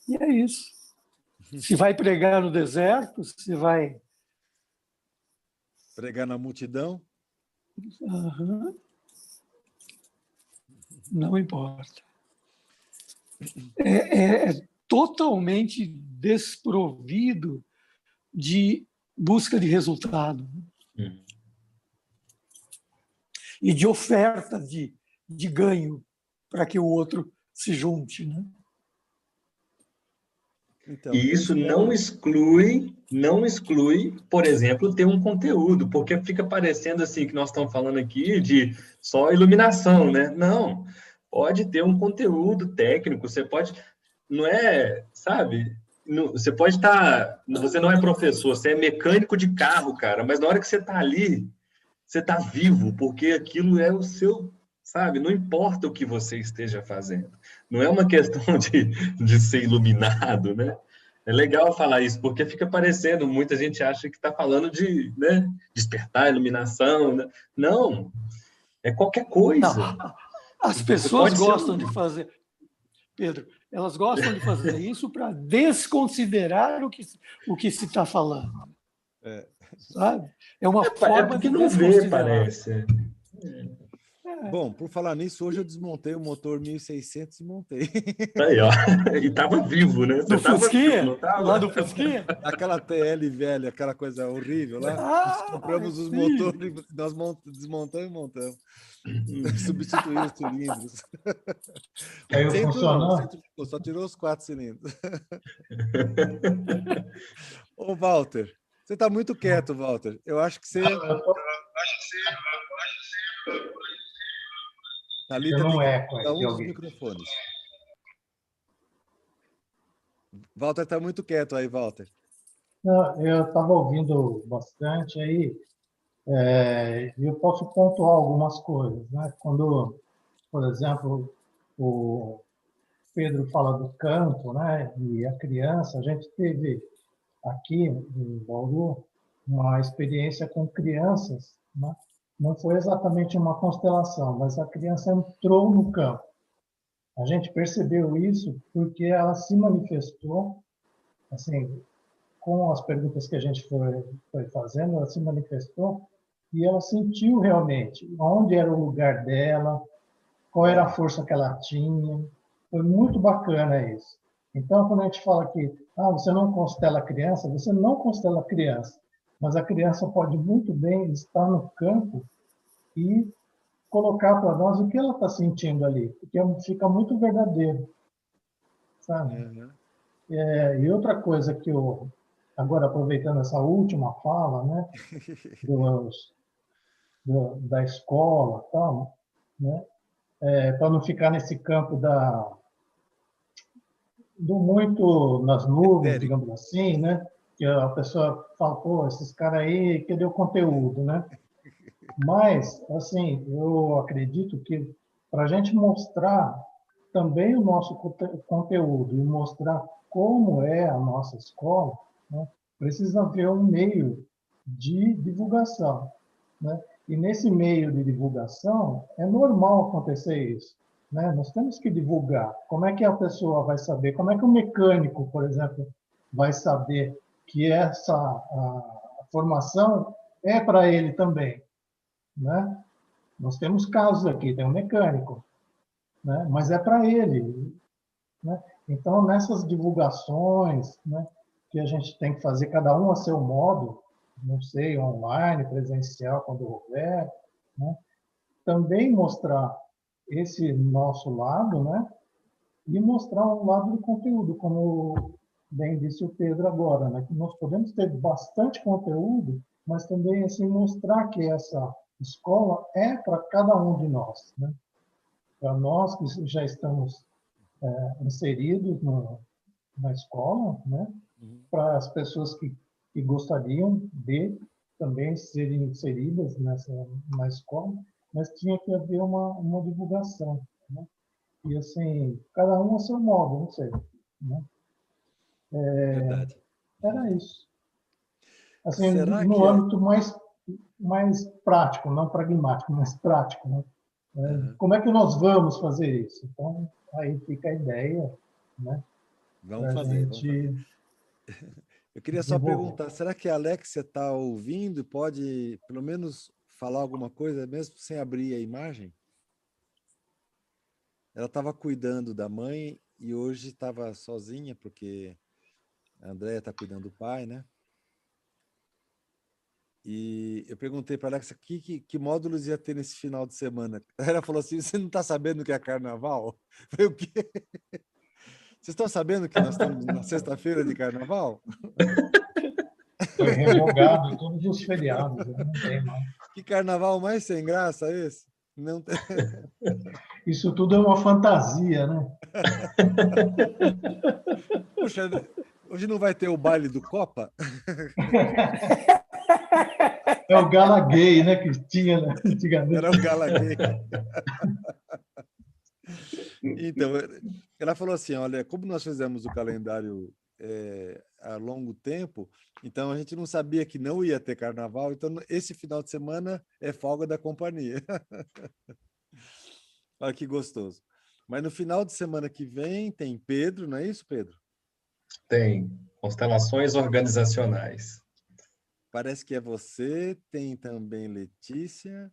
E é isso. Se vai pregar no deserto, se vai... Pregar na multidão? Não importa. É totalmente desprovido de busca de resultado. E de oferta de ganho para que o outro se junte, né? Então, E isso não exclui, por exemplo, ter um conteúdo, porque fica parecendo assim que nós estamos falando aqui de só iluminação, né? Não, pode ter um conteúdo técnico, você pode, não é, sabe? Você pode estar, você não é professor, você é mecânico de carro, cara, mas na hora que você está ali, você está vivo, porque aquilo é o seu, sabe? Não importa o que você esteja fazendo. Não é uma questão de ser iluminado, né? É legal falar isso, porque fica parecendo, muita gente acha que está falando de, né, despertar, iluminação. Né? Não, é qualquer coisa. Não, as Você pessoas pode ser gostam de fazer, Pedro, elas gostam de fazer isso para desconsiderar o que se está falando. Sabe? É uma forma porque de não vê, desconsiderar. parece. Bom, por falar nisso, hoje eu desmontei o motor 1600 e montei. Aí, ó. E estava vivo, né? Você Do estava vivo, não Fusquinha? estava? Lá do Fusquinha? Aquela TL velha, aquela coisa horrível lá. Nós compramos os sim. motores, nós desmontamos e montamos. Substituiu os cilindros. Caiu funcionando? Só tirou os 4 cilindros. Ô, Walter, você está muito quieto, Walter. Eu acho que você... Thalita tem que dar um dos microfones. Walter está muito quieto aí, Walter. Não, eu estava ouvindo bastante aí, eu posso pontuar algumas coisas, né? Quando, por exemplo, o Pedro fala do campo, né? E a criança, a gente teve aqui em Bauru uma experiência com crianças, né? Não foi exatamente uma constelação, mas a criança entrou no campo. A gente percebeu isso porque ela se manifestou, assim, com as perguntas que a gente foi fazendo, ela se manifestou e ela sentiu realmente onde era o lugar dela, qual era a força que ela tinha. Foi muito bacana isso. Então, quando a gente fala que você não constela a criança, você não constela a criança, mas a criança pode muito bem estar no campo e colocar para nós o que ela está sentindo ali, porque fica muito verdadeiro, sabe? Uhum. E outra coisa que eu, agora aproveitando essa última fala, né, da escola, tal, né, para não ficar nesse campo do muito nas nuvens, digamos assim, né, que a pessoa fala, pô, esses caras aí, cadê o conteúdo, né? Mas, assim, eu acredito que para a gente mostrar também o nosso conteúdo e mostrar como é a nossa escola, né, precisa haver um meio de divulgação, né? E nesse meio de divulgação é normal acontecer isso, né? Nós temos que divulgar. Como é que a pessoa vai saber? Como é que o mecânico, por exemplo, vai saber que essa a formação é para ele também, né? Nós temos casos aqui, tem um mecânico, né? Mas é para ele, né? Então, nessas divulgações, né, que a gente tem que fazer, cada um a seu modo, não sei, online, presencial, quando houver, né? Também mostrar esse nosso lado, né? E mostrar um lado do conteúdo, como bem disse o Pedro agora, né? Que nós podemos ter bastante conteúdo, mas também assim mostrar que essa escola é para cada um de nós, né? Para nós que já estamos inseridos na escola, né? Para as pessoas que gostariam de também serem inseridas na escola, mas tinha que haver uma divulgação, né? E assim, cada um a seu modo, não sei, né? Verdade. Era isso. Assim, Será no que âmbito mais prático, não pragmático, mas prático, né? Como é que nós vamos fazer isso? Então, aí fica a ideia, né? Vamos fazer. Eu queria só desenvolver. perguntar, será que a Alexia está ouvindo e pode, pelo menos, falar alguma coisa, mesmo sem abrir a imagem? Ela estava cuidando da mãe e hoje estava sozinha, porque a Andréia está cuidando do pai, né? E eu perguntei para a Alexia que módulos ia ter nesse final de semana. Ela falou assim, você não está sabendo que é carnaval? Eu falei, o quê? Vocês estão sabendo que nós estamos na sexta-feira de carnaval? Foi revogado todos os feriados, não tem mais. Que carnaval mais sem graça esse? Não tem... Isso tudo é uma fantasia, né? Puxa, hoje não vai ter o baile do Copa? É o gala gay, né? Que tinha antigamente. Era o gala gay. Então, ela falou assim, olha, como nós fizemos o calendário há longo tempo, então a gente não sabia que não ia ter carnaval, então esse final de semana é folga da companhia. Olha que gostoso. Mas no final de semana que vem tem Pedro, não é isso, Pedro? Tem. Constelações organizacionais. Parece que é você, tem também Letícia,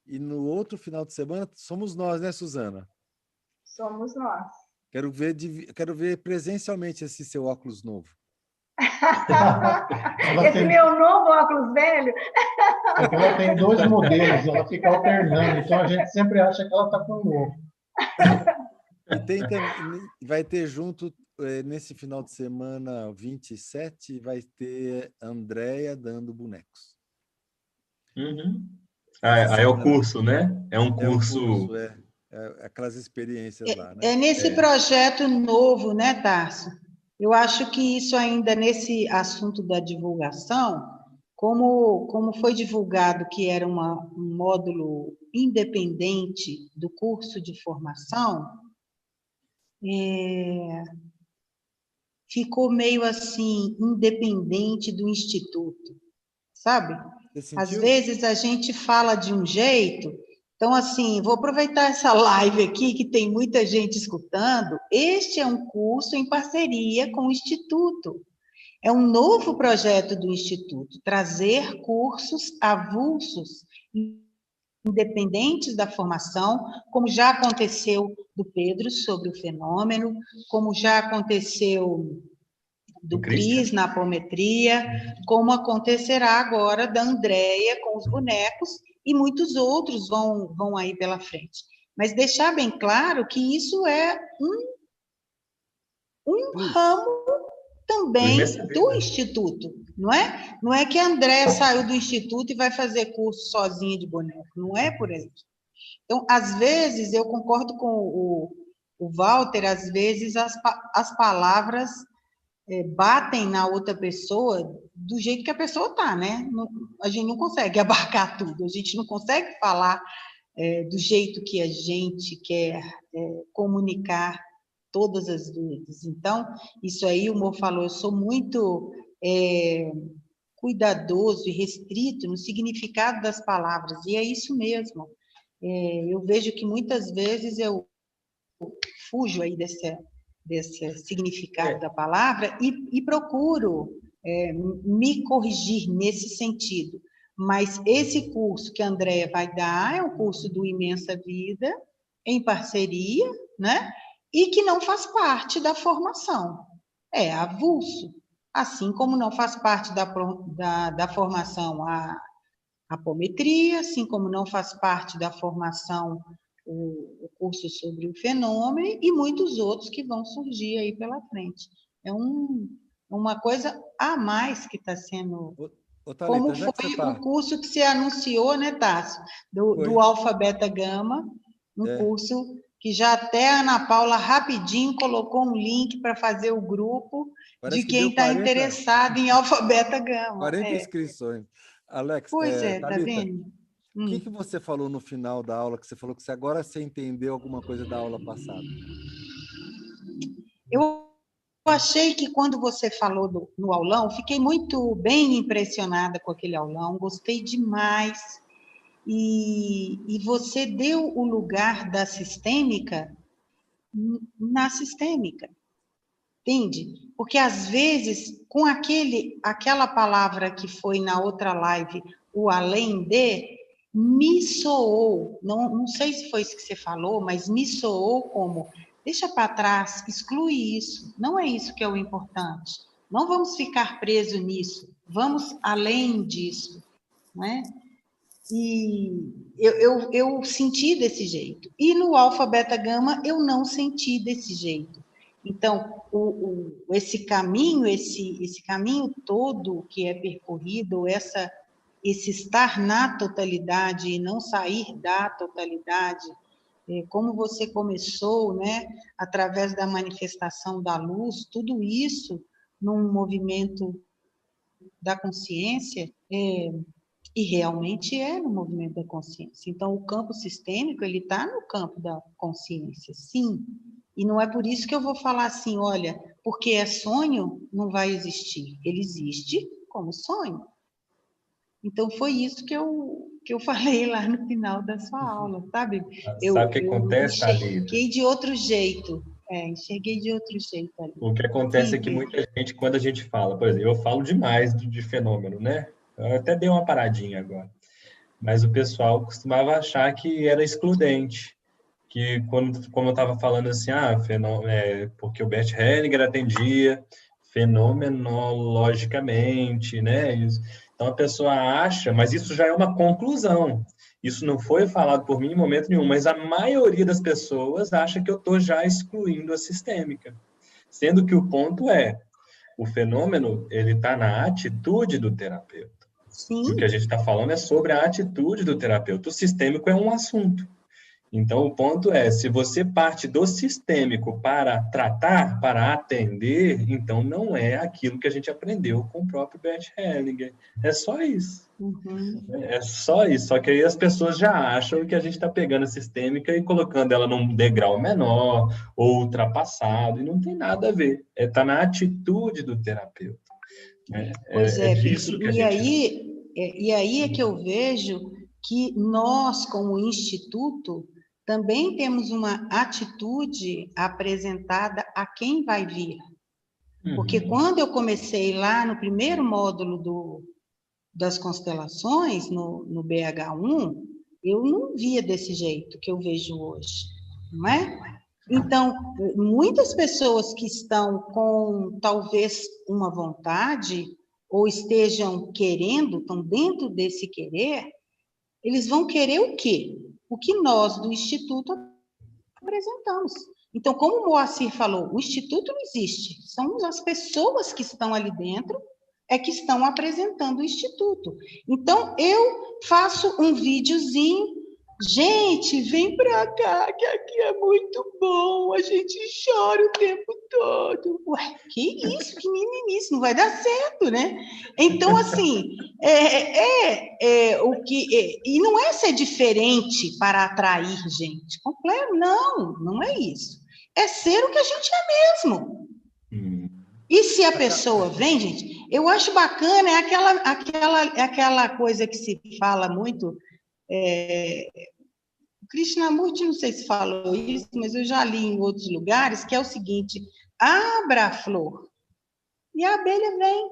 e no outro final de semana somos nós, né, Suzana? Somos nós. Quero ver presencialmente esse seu óculos novo. Esse meu novo óculos velho? É que ela tem 2 modelos, ela fica alternando, então a gente sempre acha que ela está com o novo. E vai ter junto, nesse final de semana 27, vai ter Andréia dando bonecos. Uhum. É o curso, né? É um curso... aquelas experiências lá, né? É nesse projeto novo, né, Tarso? Eu acho que isso ainda nesse assunto da divulgação, como foi divulgado que era um módulo independente do curso de formação, ficou meio assim, independente do instituto, sabe? Às vezes a gente fala de um jeito, então assim, vou aproveitar essa live aqui, que tem muita gente escutando, este é um curso em parceria com o Instituto, é um novo projeto do Instituto, trazer cursos avulsos, independentes da formação, como já aconteceu do Pedro sobre o fenômeno, como já aconteceu do Cris na apometria, como acontecerá agora da Andréia com os bonecos, e muitos outros vão aí pela frente. Mas deixar bem claro que isso é um ramo também do Instituto, não é? Não é que a Andréia saiu do Instituto e vai fazer curso sozinha de boneco, não é por aí. Então, às vezes, eu concordo com o Walter, às vezes as palavras batem na outra pessoa do jeito que a pessoa está, né? A gente não consegue abarcar tudo, a gente não consegue falar do jeito que a gente quer comunicar todas as vezes. Então, isso aí o Mo falou, eu sou muito cuidadoso e restrito no significado das palavras, e é isso mesmo. Eu vejo que muitas vezes eu fujo aí desse significado da palavra e procuro me corrigir nesse sentido. Mas esse curso que a Andréia vai dar é um curso do Imensa Vida, em parceria, né? E que não faz parte da formação. É avulso. Assim como não faz parte da formação a apometria, assim como não faz parte da formação o curso sobre o fenômeno e muitos outros que vão surgir aí pela frente. É uma coisa a mais que está sendo... Thalita, como foi o curso que você anunciou, né, Tássio? Do Alfa Beta Gama, curso que já até a Ana Paula rapidinho colocou um link para fazer o grupo de quem está interessado em Alfa Beta Gama. 40 inscrições. Alex, tá Thalita, vendo? O que você falou no final da aula, que você falou que agora você entendeu alguma coisa da aula passada? Eu achei que quando você falou no aulão, fiquei muito bem impressionada com aquele aulão, gostei demais. E você deu o lugar da sistêmica na sistêmica, entende? Porque, às vezes, com aquela palavra que foi na outra live, o além de, me soou, não sei se foi isso que você falou, mas me soou como, deixa para trás, exclui isso, não é isso que é o importante, não vamos ficar presos nisso, vamos além disso, não é? E eu senti desse jeito. E no Alfa Beta Gama eu não senti desse jeito. Então, esse caminho todo que é percorrido, esse estar na totalidade e não sair da totalidade, como você começou, né, através da manifestação da luz, tudo isso num movimento da consciência, e realmente é no movimento da consciência. Então, o campo sistêmico, ele está no campo da consciência, sim. E não é por isso que eu vou falar assim, olha, porque é sonho, não vai existir. Ele existe como sonho. Então, foi isso que eu falei lá no final da sua aula, sabe? Sabe o que acontece, enxerguei de outro jeito. Enxerguei de outro jeito ali. O que acontece é que muita gente, quando a gente fala, por exemplo, eu falo demais de fenômeno, né? Eu até dei uma paradinha agora. Mas o pessoal costumava achar que era excludente. Que, como eu estava falando assim, porque o Bert Hellinger atendia fenomenologicamente, né? Então, a pessoa acha, mas isso já é uma conclusão. Isso não foi falado por mim em momento nenhum, mas a maioria das pessoas acha que eu estou já excluindo a sistêmica. Sendo que o ponto é, o fenômeno, ele está na atitude do terapeuta. Sim. E o que a gente está falando é sobre a atitude do terapeuta. O sistêmico é um assunto. Então, o ponto é, se você parte do sistêmico para tratar, para atender, então não é aquilo que a gente aprendeu com o próprio Bert Hellinger. É só isso. Uhum. É só isso. Só que aí as pessoas já acham que a gente está pegando a sistêmica e colocando ela num degrau menor ou ultrapassado, e não tem nada a ver. Está na atitude do terapeuta. Pois é, disso que a gente... E aí é que eu vejo que nós, como instituto, também temos uma atitude apresentada a quem vai vir. Porque quando eu comecei lá no primeiro módulo das constelações, no BH1, eu não via desse jeito que eu vejo hoje, não é? Então, muitas pessoas que estão com, talvez, uma vontade, ou estejam querendo, estão dentro desse querer, eles vão querer o quê? O que nós, do Instituto, apresentamos. Então, como o Moacir falou, o Instituto não existe, são as pessoas que estão ali dentro que estão apresentando o Instituto. Então, eu faço um videozinho, gente, vem para cá, que aqui é muito bom, a gente chora o tempo todo. Ué, que isso, que meninice, não vai dar certo, né? Então, assim, e não é ser diferente para atrair gente, completo, não é isso. É ser o que a gente é mesmo. E se a pessoa vem, gente, eu acho bacana, aquela coisa que se fala muito, o Krishnamurti, não sei se falou isso, mas eu já li em outros lugares, que é o seguinte, abra a flor, e a abelha vem,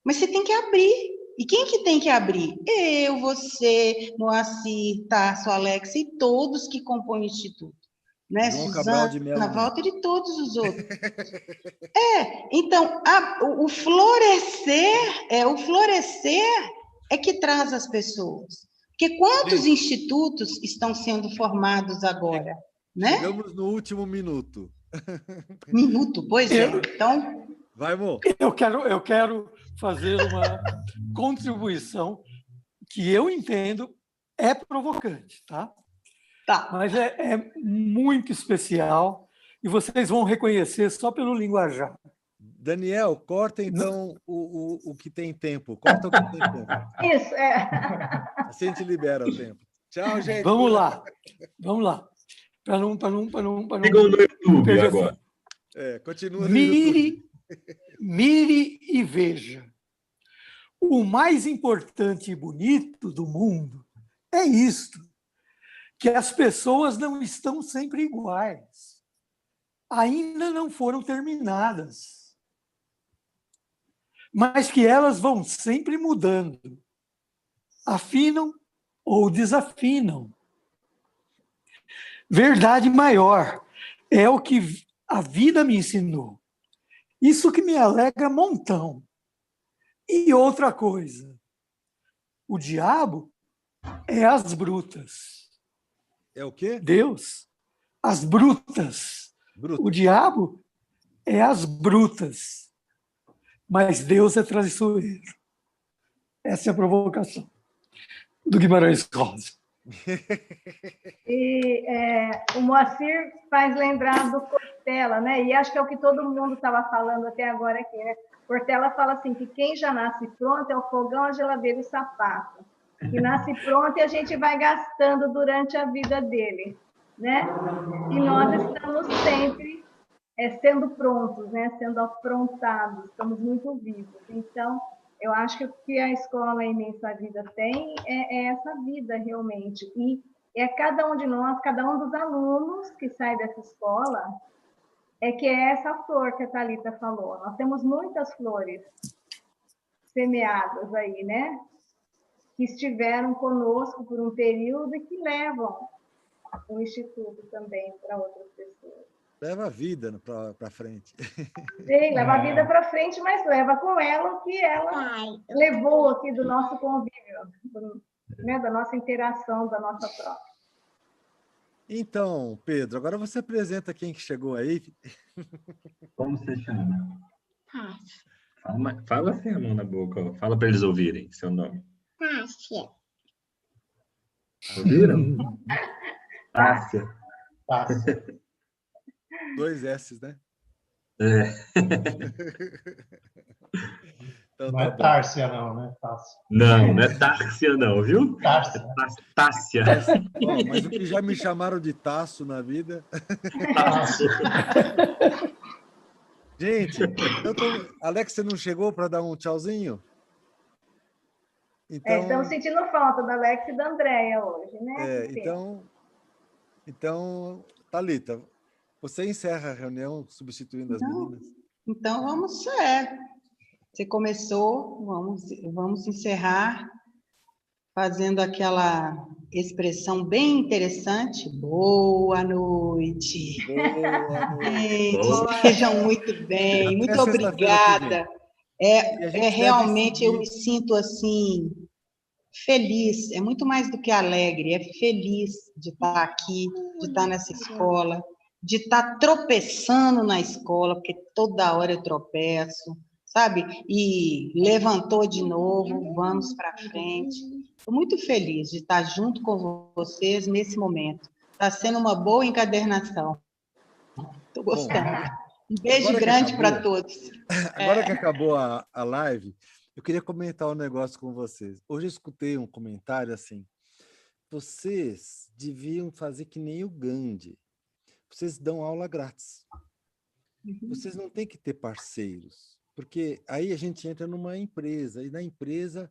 mas você tem que abrir. E quem que tem que abrir? Eu, você, Moacir, Tarso, Alex e todos que compõem o Instituto. Né? João Cabral de Mello, Walter e todos os outros. Então, o florescer é que traz as pessoas. Porque quantos institutos estão sendo formados agora? Né? Chegamos no último minuto. Pois é. Então... Vai, Mo. Eu quero fazer uma contribuição que eu entendo é provocante, tá? Tá. Mas é muito especial e vocês vão reconhecer só pelo linguajar. Daniel, corta então o que tem tempo. Corta o que tem tempo. Isso, Assim a gente libera o tempo. Tchau, gente. Vamos lá. Para não Sigam no YouTube agora. Continua no YouTube. Mire e veja. O mais importante e bonito do mundo é isto, que as pessoas não estão sempre iguais. Ainda não foram terminadas. Mas que elas vão sempre mudando. Afinam ou desafinam. Verdade maior é o que a vida me ensinou. Isso que me alegra montão. E outra coisa, o diabo é as brutas. É o quê? Deus, as brutas. O diabo é às brutas, mas Deus é traiçoeiro. Essa é a provocação do Guimarães Rosa. E o Moacir faz lembrar do Cortella, né? E acho que é o que todo mundo estava falando até agora aqui, né? Cortella fala assim, que quem já nasce pronto é o fogão, a geladeira e o sapato. Que nasce pronto e a gente vai gastando durante a vida dele, né? E nós estamos sempre sendo prontos, né? Sendo afrontados, estamos muito vivos. Então, eu acho que o que a escola Imensa Vida tem é essa vida, realmente. E é cada um de nós, cada um dos alunos que sai dessa escola, que é essa flor que a Thalita falou. Nós temos muitas flores semeadas aí, né? Que estiveram conosco por um período e que levam o Instituto também para outras pessoas. Leva a vida para frente. Sim, leva a vida para frente, mas leva com ela o que ela levou aqui do nosso convívio, né? Da nossa interação, da nossa troca. Então, Pedro, agora você apresenta quem que chegou aí. Como você chama? Fala assim a mão na boca, ó. Fala para eles ouvirem seu nome. Tássia. Ouviram? Tássia. Tássia. 2 S's, né? Então, Não é Tárcia, não, né? Tássia. Não é Tárcia, não, viu? Tárcia. É Tássia. Mas o que já me chamaram de Tasso na vida. Tasso. Gente, Alex, você não chegou para dar um tchauzinho? Então, estamos sentindo falta da Alex e da Andréia hoje, né? Então, Thalita, você encerra a reunião substituindo as meninas? Então, vamos... Você começou, vamos encerrar fazendo aquela expressão bem interessante. Boa noite. Boa noite. Gente, sejam muito bem, muito obrigada. Realmente eu me sinto assim feliz, é muito mais do que alegre, é feliz de estar aqui, de estar nessa escola, de estar tropeçando na escola, porque toda hora eu tropeço, sabe? E levantou de novo, vamos para frente. Estou muito feliz de estar junto com vocês nesse momento. Está sendo uma boa encadernação. Estou gostando. Um beijo grande para todos. Agora que acabou a live, eu queria comentar um negócio com vocês. Hoje eu escutei um comentário assim, vocês deviam fazer que nem o Gandhi. Vocês dão aula grátis. Vocês não têm que ter parceiros, porque aí a gente entra numa empresa, e na empresa